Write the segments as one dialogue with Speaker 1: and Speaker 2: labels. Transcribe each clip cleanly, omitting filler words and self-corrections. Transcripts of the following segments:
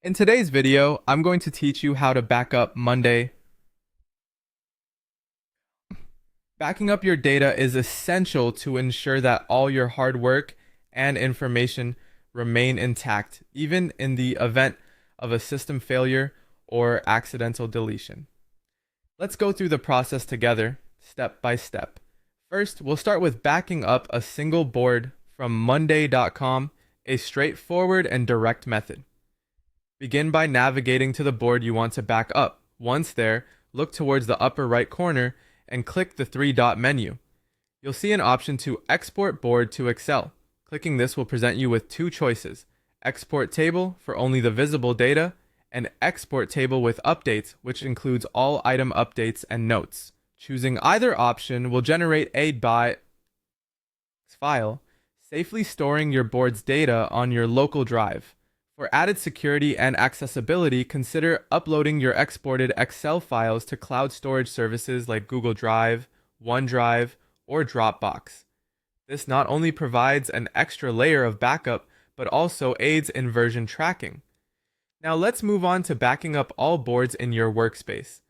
Speaker 1: In today's video, I'm going to teach you how to back up Monday. Backing up your data is essential to ensure that all your hard work and information remain intact, even in the event of a system failure or accidental deletion. Let's go through the process together, step by step. First, we'll start with backing up a single board from monday.com, a straightforward and direct method. Begin by navigating to the board you want to back up. Once there, look towards the upper right corner and click the three-dot menu. You'll see an option to export board to Excel. Clicking this will present you with two choices: export table for only the visible data, and export table with updates, which includes all item updates and notes. Choosing either option will generate a .bat file, safely storing your board's data on your local drive. For added security and accessibility, consider uploading your exported Excel files to cloud storage services like Google Drive, OneDrive, or Dropbox. This not only provides an extra layer of backup, but also aids in version tracking. Now let's move on to backing up all boards in your workspace.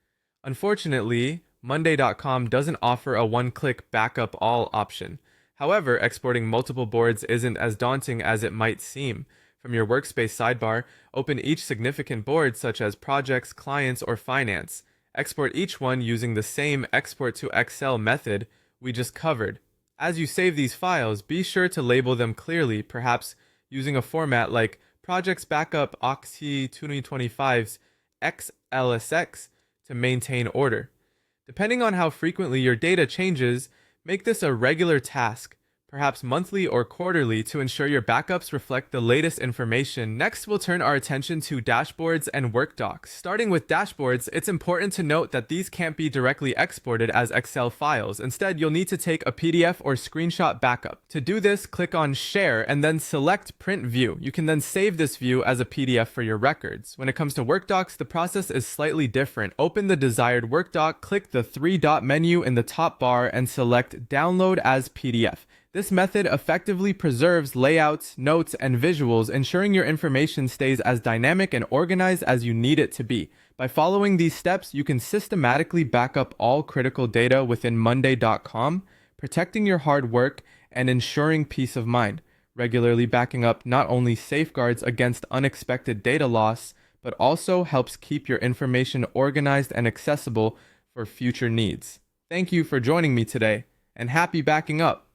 Speaker 1: Unfortunately, monday.com doesn't offer a one-click backup all option. However, exporting multiple boards isn't as daunting as it might seem. From your workspace sidebar, open each significant board such as projects, clients, or finance. Export each one using the same export to Excel method we just covered. As you save these files, be sure to label them clearly, perhaps using a format like Projects Backup Oxy 2025's XLSX to maintain order. Depending on how frequently your data changes, make this a regular task, perhaps monthly or quarterly, to ensure your backups reflect the latest information. Next, we'll turn our attention to dashboards and work docs. Starting with dashboards, it's important to note that these can't be directly exported as Excel files. Instead, you'll need to take a PDF or screenshot backup. To do this, click on Share and then select Print View. You can then save this view as a PDF for your records. When it comes to work docs, the process is slightly different. Open the desired work doc, click the three-dot menu in the top bar, and select Download as PDF. This method effectively preserves layouts, notes, and visuals, ensuring your information stays as dynamic and organized as you need it to be. By following these steps, you can systematically back up all critical data within monday.com, protecting your hard work and ensuring peace of mind. Regularly backing up not only safeguards against unexpected data loss, but also helps keep your information organized and accessible for future needs. Thank you for joining me today, and happy backing up!